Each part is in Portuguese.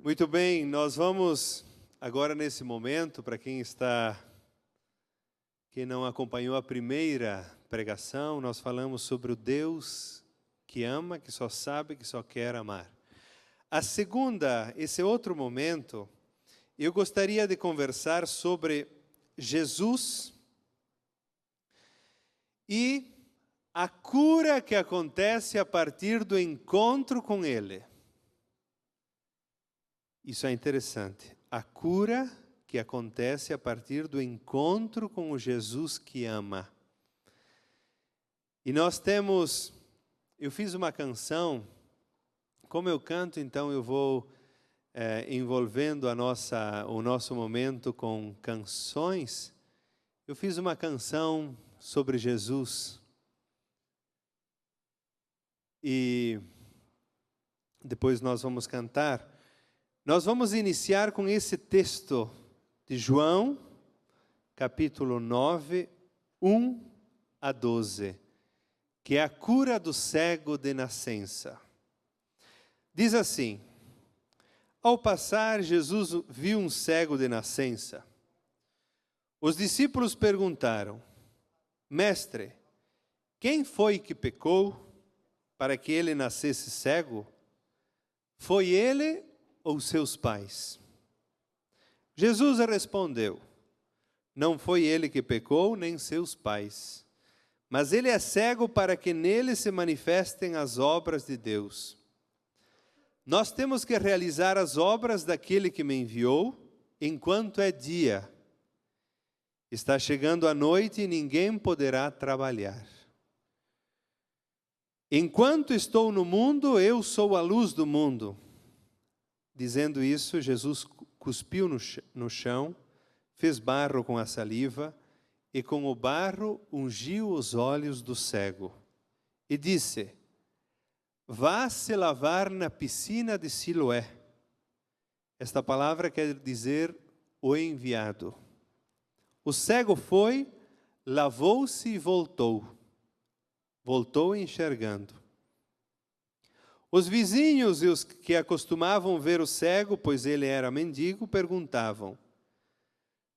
Muito bem, nós vamos agora nesse momento, para quem não acompanhou a primeira pregação, nós falamos sobre o Deus que ama, que só sabe, que só quer amar. A segunda, esse outro momento, eu gostaria de conversar sobre Jesus e a cura que acontece a partir do encontro com Ele. Isso é interessante. A cura que acontece a partir do encontro com o Jesus que ama. E eu fiz uma canção, como eu canto, então eu vou envolvendo o nosso momento com canções. Eu fiz uma canção sobre Jesus. E depois nós vamos cantar. Nós vamos iniciar com esse texto de João, capítulo 9, 1 a 12, que é a cura do cego de nascença. Diz assim: ao passar, Jesus viu um cego de nascença. Os discípulos perguntaram: Mestre, quem foi que pecou para que ele nascesse cego? Foi ele ou seus pais? Jesus respondeu: não foi ele que pecou, nem seus pais, mas ele é cego para que nele se manifestem as obras de Deus. Nós temos que realizar as obras daquele que me enviou enquanto é dia. Está chegando a noite e ninguém poderá trabalhar. Enquanto estou no mundo, eu sou a luz do mundo. Dizendo isso, Jesus cuspiu no chão, fez barro com a saliva e com o barro ungiu os olhos do cego. E disse: vá se lavar na piscina de Siloé. Esta palavra quer dizer o enviado. O cego foi, lavou-se e voltou. Voltou enxergando. Os vizinhos e os que acostumavam ver o cego, pois ele era mendigo, perguntavam: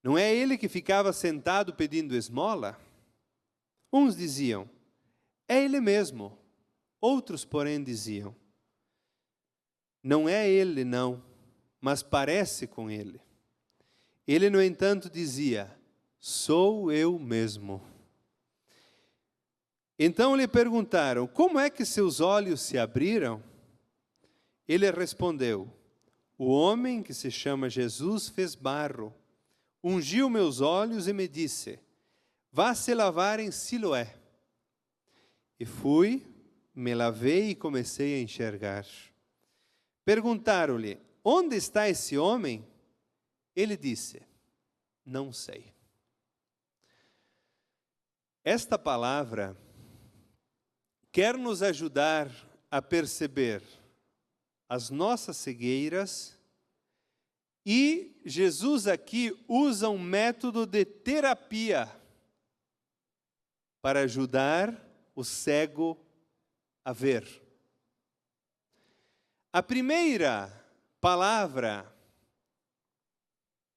não é ele que ficava sentado pedindo esmola? Uns diziam: é ele mesmo. Outros, porém, diziam: não é ele, não, mas parece com ele. Ele, no entanto, dizia: sou eu mesmo. Então lhe perguntaram: como é que seus olhos se abriram? Ele respondeu: o homem que se chama Jesus fez barro, ungiu meus olhos e me disse: vá se lavar em Siloé. E fui, me lavei e comecei a enxergar. Perguntaram-lhe: onde está esse homem? Ele disse: não sei. Esta palavra quer nos ajudar a perceber as nossas cegueiras, e Jesus aqui usa um método de terapia para ajudar o cego a ver. A primeira palavra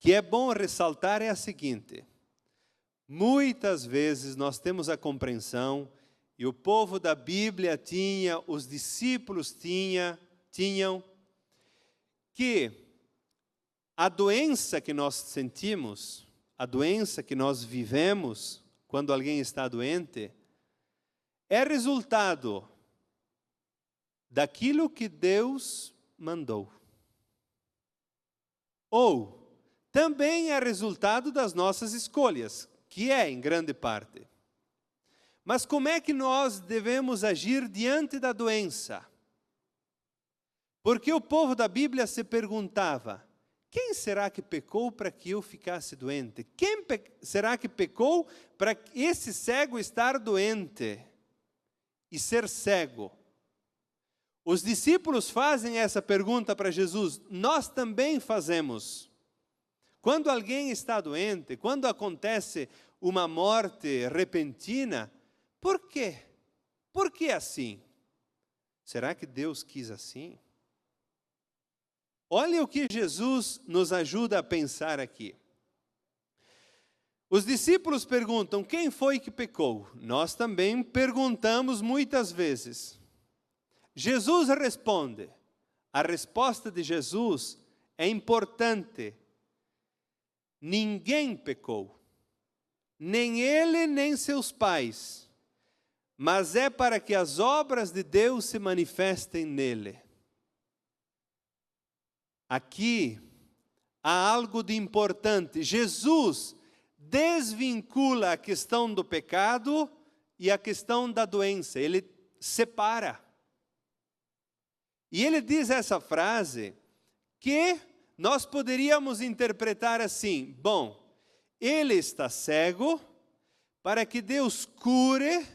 que é bom ressaltar é a seguinte: muitas vezes nós temos a compreensão, e o povo da Bíblia tinha, os discípulos tinham, que a doença que nós sentimos, a doença que nós vivemos quando alguém está doente, é resultado daquilo que Deus mandou. Ou também é resultado das nossas escolhas, que é em grande parte. Mas como é que nós devemos agir diante da doença? Porque o povo da Bíblia se perguntava: quem será que pecou para que eu ficasse doente? Quem será que pecou para esse cego estar doente e ser cego? Os discípulos fazem essa pergunta para Jesus, nós também fazemos. Quando alguém está doente, quando acontece uma morte repentina, por quê? Por que assim? Será que Deus quis assim? Olha o que Jesus nos ajuda a pensar aqui. Os discípulos perguntam: quem foi que pecou? Nós também perguntamos muitas vezes. Jesus responde. A resposta de Jesus é importante. Ninguém pecou, nem ele, nem seus pais, mas é para que as obras de Deus se manifestem nele. Aqui há algo de importante. Jesus desvincula a questão do pecado e a questão da doença. Ele separa. E ele diz essa frase que nós poderíamos interpretar assim: bom, ele está cego para que Deus cure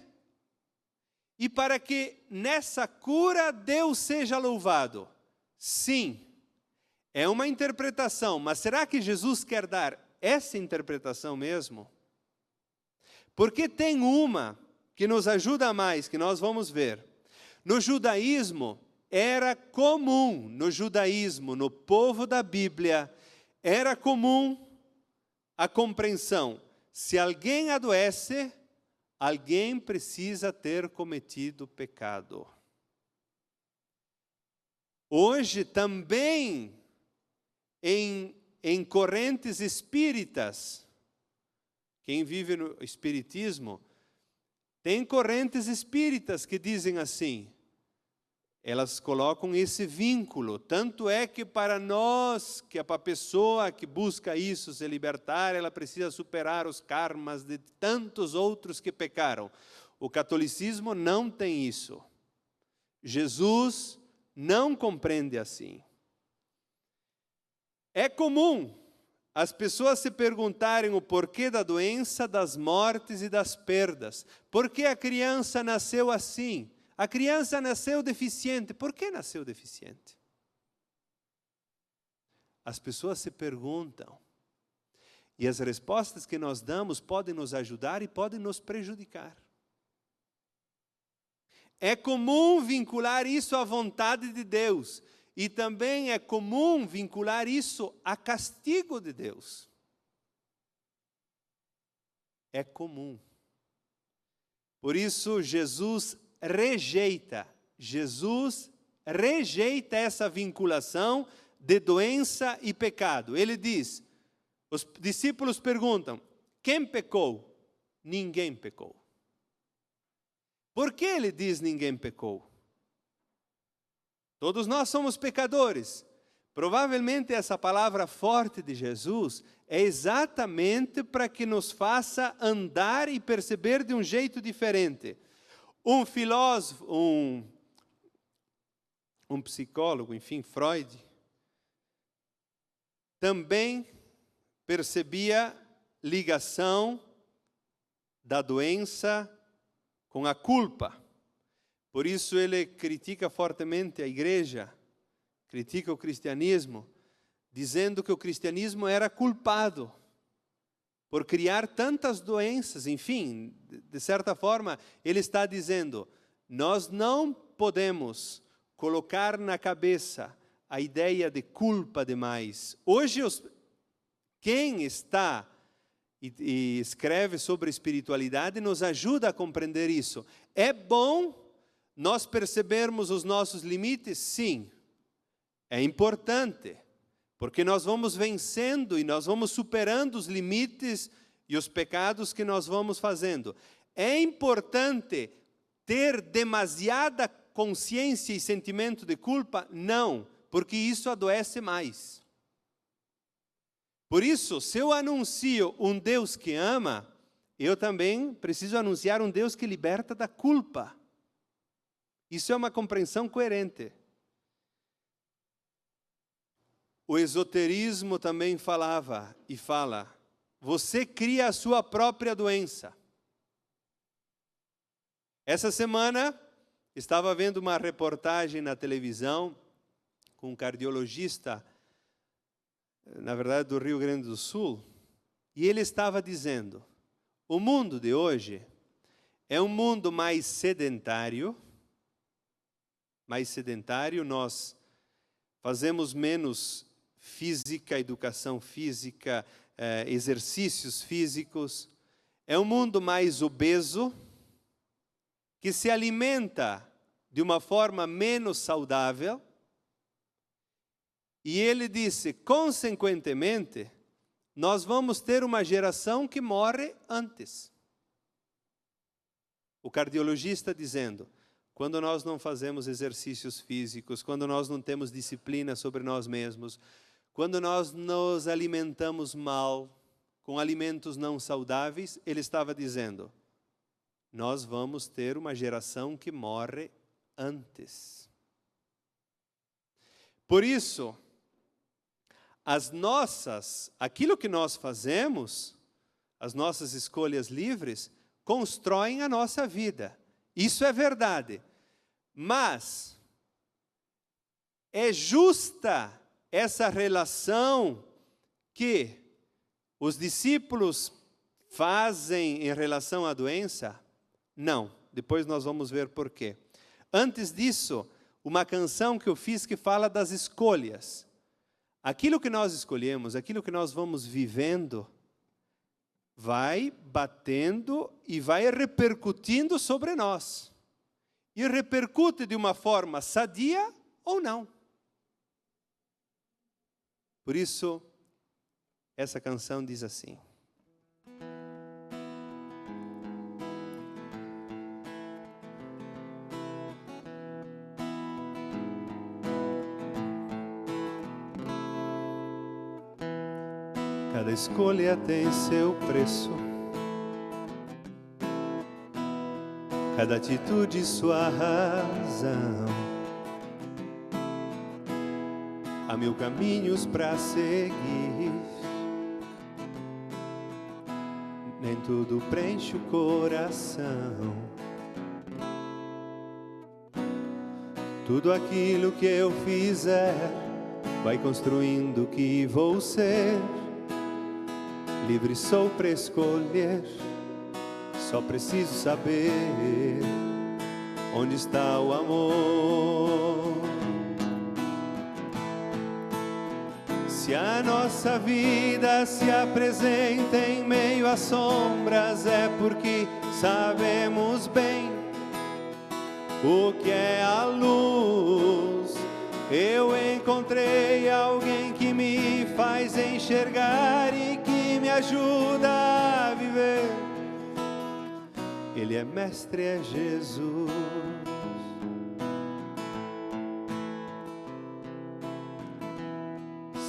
e para que nessa cura Deus seja louvado. Sim, é uma interpretação, mas será que Jesus quer dar essa interpretação mesmo? Porque tem uma que nos ajuda mais, que nós vamos ver. No judaísmo, era comum, no povo da Bíblia, era comum a compreensão: se alguém adoece, alguém precisa ter cometido pecado. Hoje também, em correntes espíritas, quem vive no espiritismo, tem correntes espíritas que dizem assim, elas colocam esse vínculo, tanto é que para nós, que para a pessoa que busca isso, se libertar, ela precisa superar os karmas de tantos outros que pecaram. O catolicismo não tem isso. Jesus não compreende assim. É comum as pessoas se perguntarem o porquê da doença, das mortes e das perdas. Por que a criança nasceu assim? A criança nasceu deficiente. Por que nasceu deficiente? As pessoas se perguntam. E as respostas que nós damos podem nos ajudar e podem nos prejudicar. É comum vincular isso à vontade de Deus. E também é comum vincular isso a castigo de Deus. É comum. Por isso Jesus rejeita essa vinculação de doença e pecado. Ele diz, os discípulos perguntam, quem pecou? Ninguém pecou. Por que ele diz ninguém pecou? Todos nós somos pecadores. Provavelmente essa palavra forte de Jesus é exatamente para que nos faça andar e perceber de um jeito diferente. Um filósofo, um psicólogo, enfim, Freud, também percebia ligação da doença com a culpa. Por isso ele critica fortemente a igreja, critica o cristianismo, dizendo que o cristianismo era culpado por criar tantas doenças. Enfim, de certa forma, ele está dizendo, nós não podemos colocar na cabeça a ideia de culpa demais. Hoje, quem está e escreve sobre espiritualidade nos ajuda a compreender isso. É bom nós percebermos os nossos limites? Sim, é importante, porque nós vamos vencendo e nós vamos superando os limites e os pecados que nós vamos fazendo. É importante ter demasiada consciência e sentimento de culpa? Não, porque isso adoece mais. Por isso, se eu anuncio um Deus que ama, eu também preciso anunciar um Deus que liberta da culpa. Isso é uma compreensão coerente. O esoterismo também falava e fala, você cria a sua própria doença. Essa semana, estava vendo uma reportagem na televisão com um cardiologista, na verdade do Rio Grande do Sul, e ele estava dizendo, o mundo de hoje é um mundo mais sedentário, nós fazemos menos física, educação física, exercícios físicos. É um mundo mais obeso, que se alimenta de uma forma menos saudável. E ele disse, consequentemente, nós vamos ter uma geração que morre antes. O cardiologista dizendo, quando nós não fazemos exercícios físicos, quando nós não temos disciplina sobre nós mesmos, quando nós nos alimentamos mal, com alimentos não saudáveis, ele estava dizendo, nós vamos ter uma geração que morre antes. Por isso, aquilo que nós fazemos, as nossas escolhas livres, constroem a nossa vida. Isso é verdade. Mas é justa essa relação que os discípulos fazem em relação à doença? Não. Depois nós vamos ver por quê. Antes disso, uma canção que eu fiz que fala das escolhas. Aquilo que nós escolhemos, aquilo que nós vamos vivendo, vai batendo e vai repercutindo sobre nós. E repercute de uma forma sadia ou não. Por isso, essa canção diz assim. Cada escolha tem seu preço, cada atitude sua razão. Há 1000 caminhos para seguir, nem tudo preenche o coração. Tudo aquilo que eu fizer vai construindo o que vou ser. Livre sou para escolher, só preciso saber onde está o amor. Se a nossa vida se apresenta em meio às sombras, é porque sabemos bem o que é a luz. Eu encontrei alguém que me faz enxergar e que me ajuda a viver. Ele é mestre, é Jesus.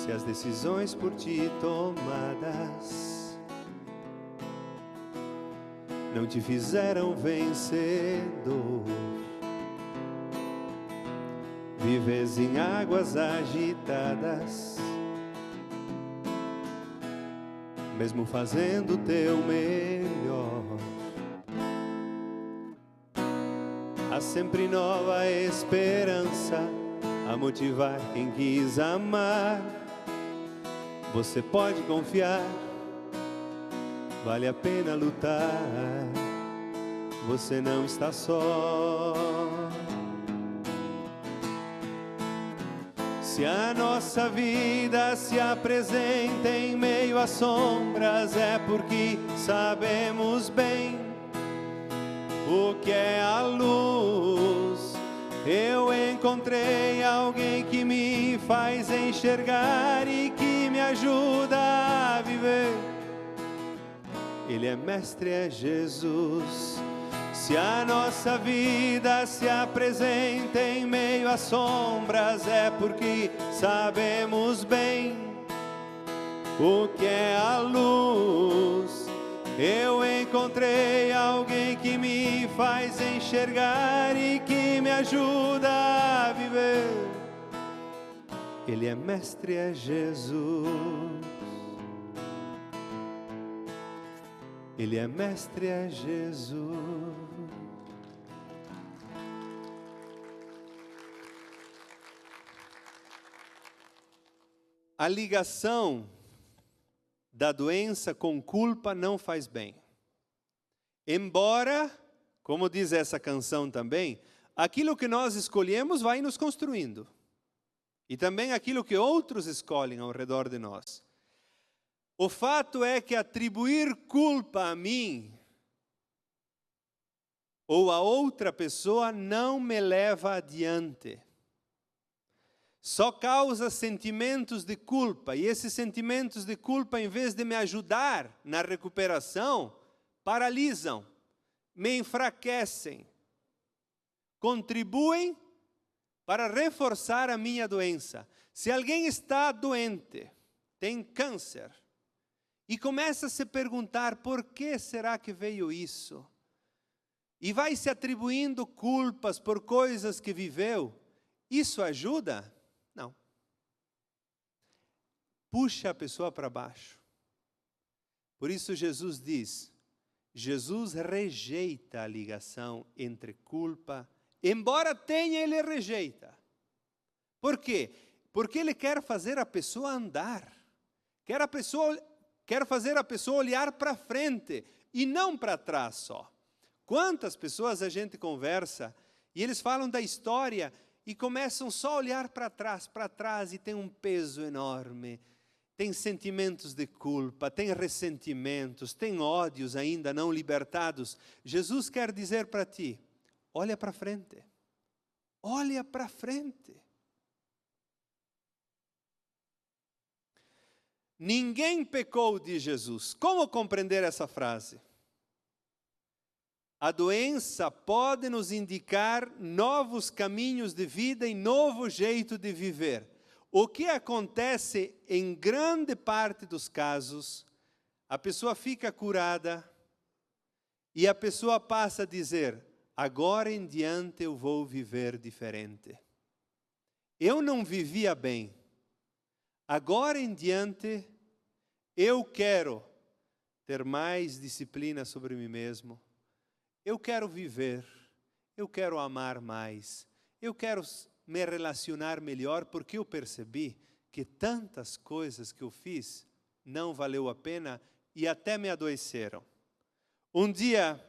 Se as decisões por ti tomadas não te fizeram vencedor, vives em águas agitadas, mesmo fazendo o teu melhor. Há sempre nova esperança a motivar quem quis amar. Você pode confiar, vale a pena lutar. Você não está só. Se a nossa vida se apresenta em meio às sombras, é porque sabemos bem o que é a luz. Eu encontrei alguém que me faz enxergar e que me ajuda a viver. Ele é mestre, é Jesus. Se a nossa vida se apresenta em meio às sombras, é porque sabemos bem o que é a luz. Eu encontrei alguém que me faz enxergar e que me ajuda a viver. Ele é mestre, é Jesus. Ele é mestre, é Jesus. A ligação da doença com culpa não faz bem. Embora, como diz essa canção também, aquilo que nós escolhemos vai nos construindo. E também aquilo que outros escolhem ao redor de nós. O fato é que atribuir culpa a mim ou a outra pessoa não me leva adiante. Só causa sentimentos de culpa. E esses sentimentos de culpa, em vez de me ajudar na recuperação, paralisam, me enfraquecem, contribuem para reforçar a minha doença. Se alguém está doente, tem câncer, e começa a se perguntar por que será que veio isso? E vai se atribuindo culpas por coisas que viveu. Isso ajuda? Não. Puxa a pessoa para baixo. Por isso Jesus diz, Jesus rejeita a ligação entre culpa, embora tenha, ele rejeita. Por quê? Porque ele quer fazer a pessoa andar. Quer fazer a pessoa olhar para frente e não para trás só. Quantas pessoas a gente conversa e eles falam da história e começam só a olhar para trás e tem um peso enorme. Tem sentimentos de culpa, tem ressentimentos, tem ódios ainda não libertados. Jesus quer dizer para ti, olha para frente. Olha para frente. Ninguém pecou, diz Jesus. Como compreender essa frase? A doença pode nos indicar novos caminhos de vida e novo jeito de viver. O que acontece em grande parte dos casos, a pessoa fica curada e a pessoa passa a dizer, agora em diante eu vou viver diferente. Eu não vivia bem. Agora em diante eu quero ter mais disciplina sobre mim mesmo. Eu quero viver, eu quero amar mais, eu quero me relacionar melhor, porque eu percebi que tantas coisas que eu fiz não valeu a pena e até me adoeceram. Um dia,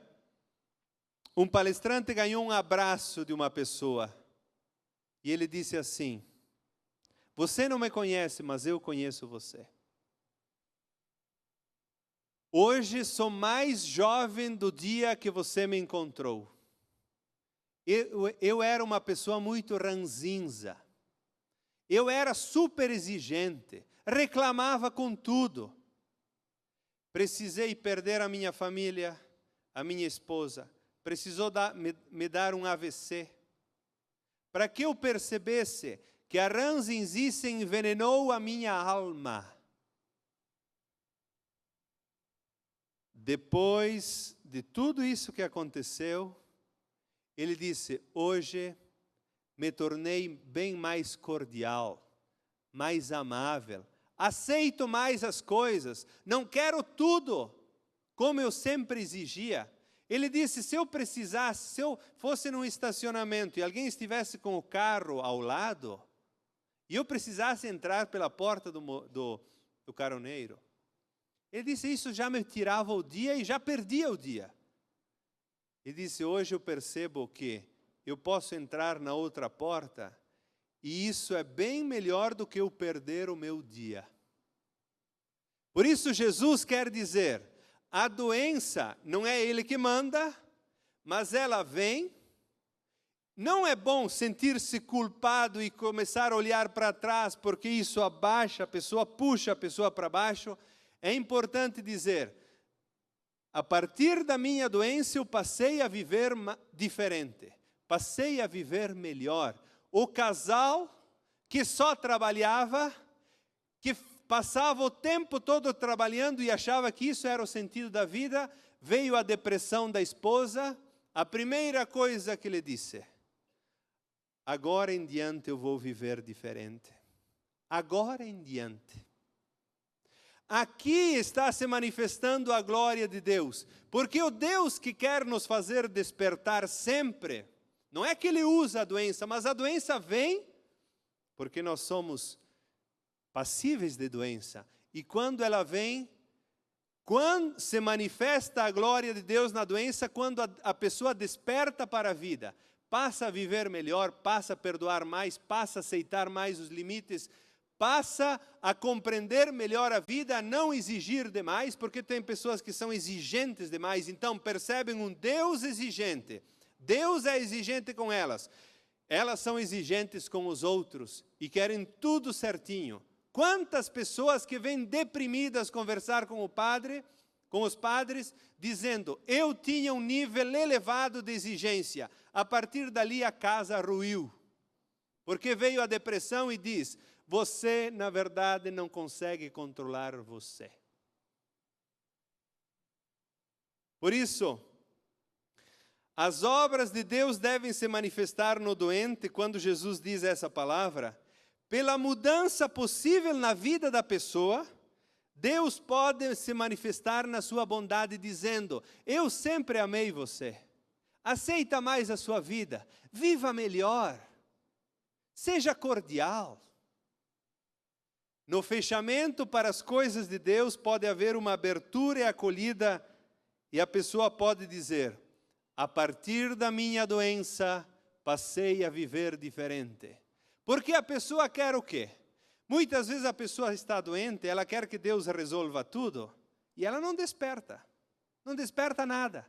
um palestrante ganhou um abraço de uma pessoa e ele disse assim, você não me conhece, mas eu conheço você. Hoje sou mais jovem do dia que você me encontrou. Eu era uma pessoa muito ranzinza. Eu era super exigente. Reclamava com tudo. Precisei perder a minha família, a minha esposa. Precisou me dar um AVC. Para que eu percebesse que a ranzinzice envenenou a minha alma. Depois de tudo isso que aconteceu, ele disse, hoje me tornei bem mais cordial, mais amável, aceito mais as coisas, não quero tudo como eu sempre exigia. Ele disse, se eu precisasse, se eu fosse num estacionamento e alguém estivesse com o carro ao lado, e eu precisasse entrar pela porta do caroneiro, ele disse, isso já me tirava o dia e já perdia o dia. Ele disse, hoje eu percebo que eu posso entrar na outra porta e isso é bem melhor do que eu perder o meu dia. Por isso Jesus quer dizer, a doença não é ele que manda, mas ela vem. Não é bom sentir-se culpado e começar a olhar para trás, porque isso abaixa a pessoa, puxa a pessoa para baixo. É importante dizer, a partir da minha doença eu passei a viver diferente, passei a viver melhor. O casal que só trabalhava, que passava o tempo todo trabalhando e achava que isso era o sentido da vida, veio a depressão da esposa, a primeira coisa que ele disse, agora em diante eu vou viver diferente. Agora em diante. Aqui está se manifestando a glória de Deus, porque o Deus que quer nos fazer despertar sempre, não é que Ele usa a doença, mas a doença vem porque nós somos passíveis de doença. E quando ela vem, quando se manifesta a glória de Deus na doença, quando a pessoa desperta para a vida, passa a viver melhor, passa a perdoar mais, passa a aceitar mais os limites, passa a compreender melhor a vida, a não exigir demais, porque tem pessoas que são exigentes demais, então percebem um Deus exigente. Deus é exigente com elas. Elas são exigentes com os outros e querem tudo certinho. Quantas pessoas que vêm deprimidas conversar com o padre, com os padres, dizendo, eu tinha um nível elevado de exigência, a partir dali a casa ruiu. Porque veio a depressão e diz, você, na verdade, não consegue controlar você. Por isso, as obras de Deus devem se manifestar no doente, quando Jesus diz essa palavra, pela mudança possível na vida da pessoa. Deus pode se manifestar na sua bondade dizendo, eu sempre amei você, aceita mais a sua vida, viva melhor, seja cordial. No fechamento para as coisas de Deus pode haver uma abertura e acolhida, e a pessoa pode dizer, a partir da minha doença, passei a viver diferente. Porque a pessoa quer o quê? Muitas vezes a pessoa está doente, ela quer que Deus resolva tudo, e ela não desperta nada.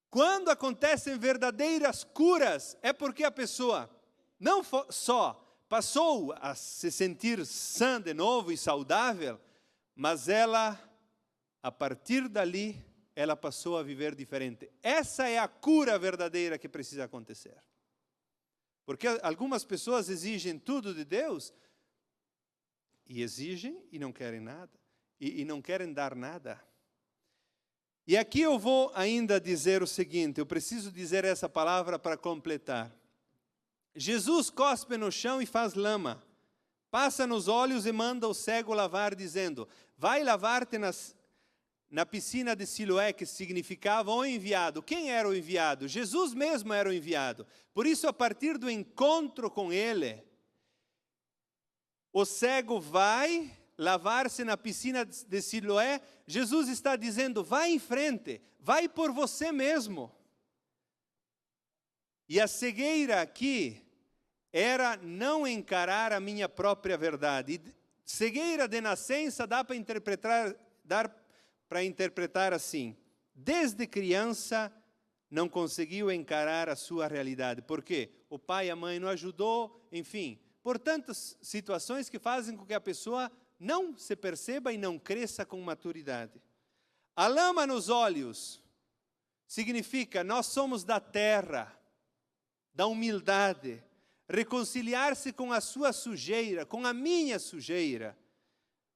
Quando acontecem verdadeiras curas, é porque a pessoa não só passou a se sentir sã de novo e saudável, mas ela, a partir dali, ela passou a viver diferente. Essa é a cura verdadeira que precisa acontecer. Porque algumas pessoas exigem tudo de Deus, e exigem e não querem nada, e não querem dar nada. E aqui eu vou ainda dizer o seguinte, eu preciso dizer essa palavra para completar. Jesus cospe no chão e faz lama, passa nos olhos e manda o cego lavar, dizendo, vai lavar-te na piscina de Siloé, que significava o enviado. Quem era o enviado? Jesus mesmo era o enviado. Por isso, a partir do encontro com ele, o cego vai lavar-se na piscina de Siloé. Jesus está dizendo, vai em frente, vai por você mesmo. E a cegueira aqui era não encarar a minha própria verdade. E cegueira de nascença dá para interpretar assim. Desde criança não conseguiu encarar a sua realidade. Por quê? O pai e a mãe não ajudou, enfim. Por tantas situações que fazem com que a pessoa não se perceba e não cresça com maturidade. A lama nos olhos significa nós somos da terra, da humildade, reconciliar-se com a sua sujeira, com a minha sujeira,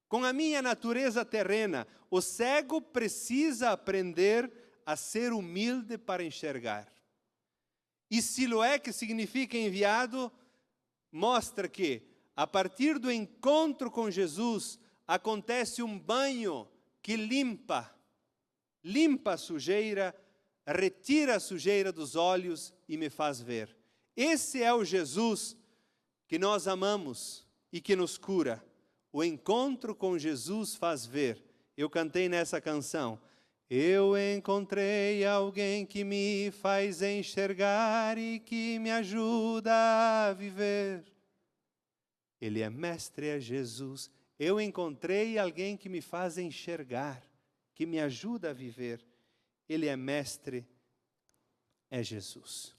com a minha natureza terrena. O cego precisa aprender a ser humilde para enxergar. E Siloé, que significa enviado, mostra que, a partir do encontro com Jesus, acontece um banho que limpa a sujeira, retira a sujeira dos olhos e me faz ver. Esse é o Jesus que nós amamos e que nos cura. O encontro com Jesus faz ver. Eu cantei nessa canção. Eu encontrei alguém que me faz enxergar e que me ajuda a viver. Ele é mestre, é Jesus. Eu encontrei alguém que me faz enxergar, que me ajuda a viver. Ele é mestre, é Jesus.